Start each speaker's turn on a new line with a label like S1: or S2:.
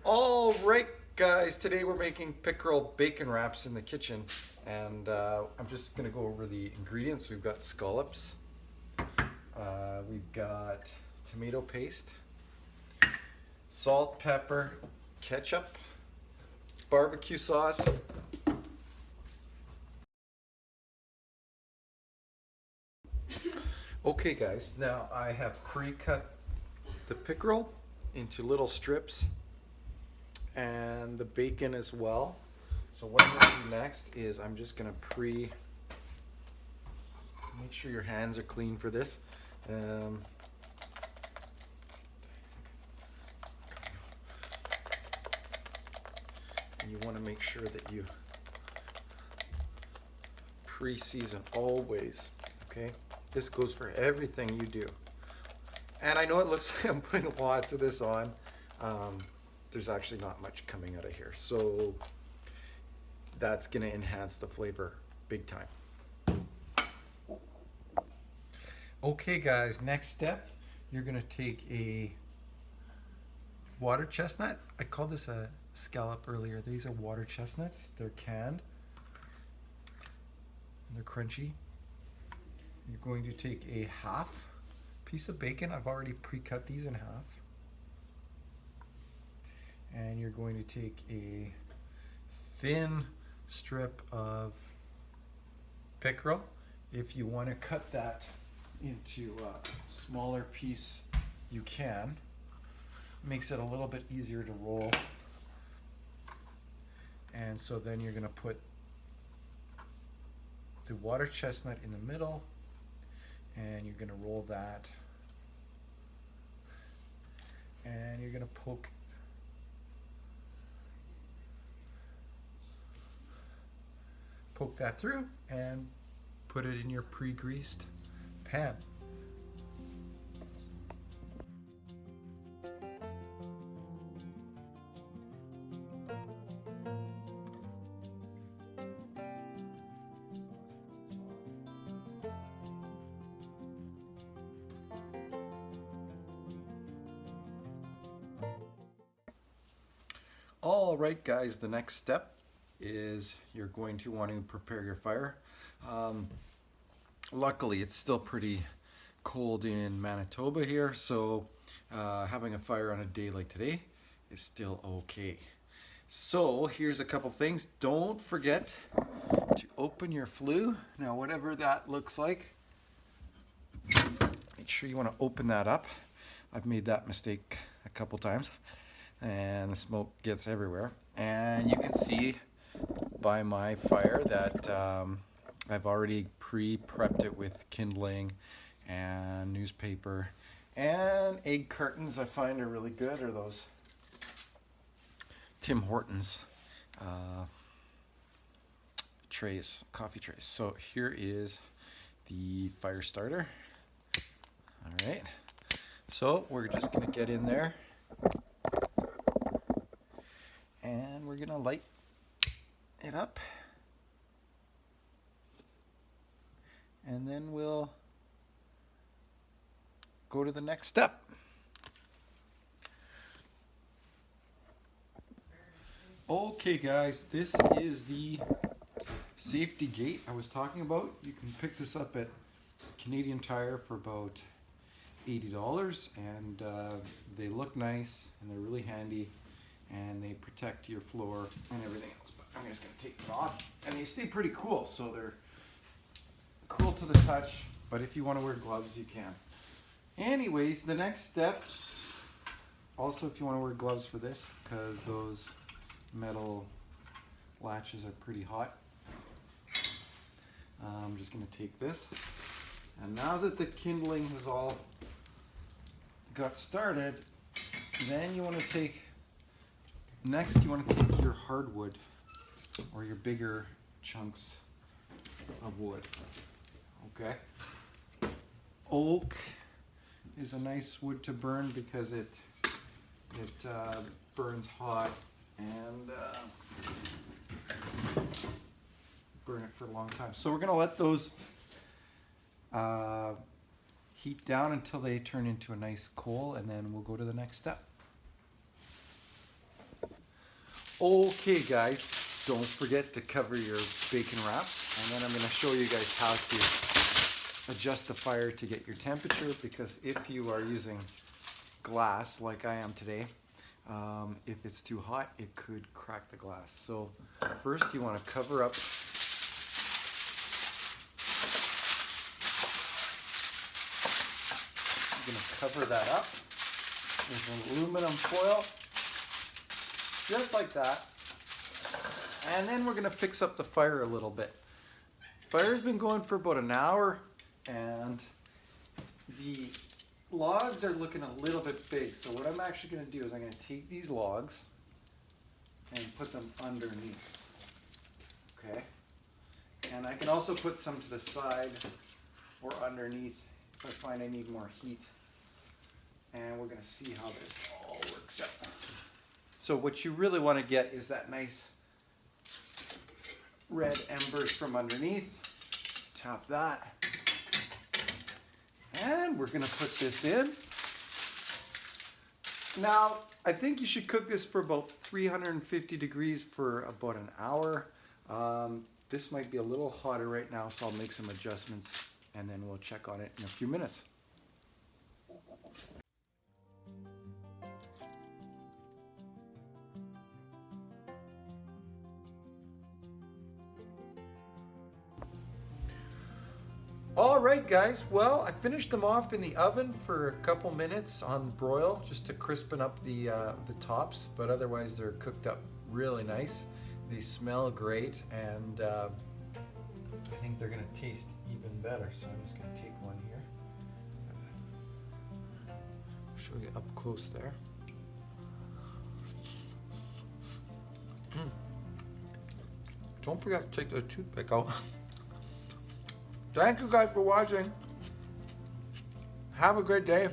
S1: All right, guys, today we're making pickerel bacon wraps in the kitchen, and I'm just gonna go over the ingredients. We've got scallops, we've got tomato paste, salt, pepper, ketchup, barbecue sauce. Okay, guys, now I have pre-cut the pickerel into little strips and the bacon as well. So what I'm going to do next is I'm just going to make sure your hands are clean for this. And you want to make sure that you pre-season always, okay? This goes for everything you do. And I know it looks like I'm putting lots of this on. There's actually not much coming out of here. So that's gonna enhance the flavor big time. Okay guys, next step, you're gonna take a water chestnut. I called this a scallop earlier. These are water chestnuts. They're canned. They're crunchy. You're going to take a half piece of bacon. I've already pre-cut these in half. And you're going to take a thin strip of pickerel. If you want to cut that into a smaller piece, you can. Makes it a little bit easier to roll. And so then you're going to put the water chestnut in the middle, and you're going to roll that, and you're going to poke that through and put it in your pre-greased pan. All right, guys, the next step is you're going to want to prepare your fire. Luckily, it's still pretty cold in Manitoba here, so having a fire on a day like today is still okay. So here's a couple things. Don't forget to open your flue. Now, whatever that looks like, make sure you want to open that up. I've made that mistake a couple times, and the smoke gets everywhere. And you can see by my fire that I've already pre-prepped it with kindling and newspaper and egg cartons. I find are really good, or those Tim Hortons trays, coffee trays. So here is the fire starter. All right, so we're just gonna get in there and we're gonna light it up, and then we'll go to the next step. Okay guys, this is the safety gate I was talking about. You can pick this up at Canadian Tire for about $80, and they look nice and they're really handy, and they protect your floor and everything else. But I'm just gonna take them off, and they stay pretty cool, so they're cool to the touch, but if you want to wear gloves, you can. Anyways, the next step, also if you want to wear gloves for this, because those metal latches are pretty hot. I'm just gonna take this, and now that the kindling has all got started, then you want to take, next you want to take your hardwood or your bigger chunks of wood. Okay. Oak is a nice wood to burn because it burns hot and burn it for a long time. So we're gonna let those heat down until they turn into a nice coal, and then we'll go to the next step. Okay guys, don't forget to cover your bacon wraps, and then I'm going to show you guys how to adjust the fire to get your temperature, because if you are using glass like I am today, if it's too hot, it could crack the glass. So first you want to cover up I'm going to cover that up with an aluminum foil, just like that. And then we're going to fix up the fire a little bit. Fire's been going for about an hour, and the logs are looking a little bit big. So what I'm actually going to do is I'm going to take these logs and put them underneath. Okay? And I can also put some to the side or underneath if I find I need more heat. And we're going to see how this all works out. So what you really want to get is that nice red embers from underneath. Tap that. And we're going to put this in. Now, I think you should cook this for about 350 degrees for about an hour. This might be a little hotter right now, so I'll make some adjustments and then we'll check on it in a few minutes. All right, guys. Well, I finished them off in the oven for a couple minutes on broil, just to crispen up the tops, but otherwise they're cooked up really nice. They smell great, and I think they're gonna taste even better. So I'm just gonna take one here. Show you up close there. Don't forget to take the toothpick out. Thank you guys for watching. Have a great day.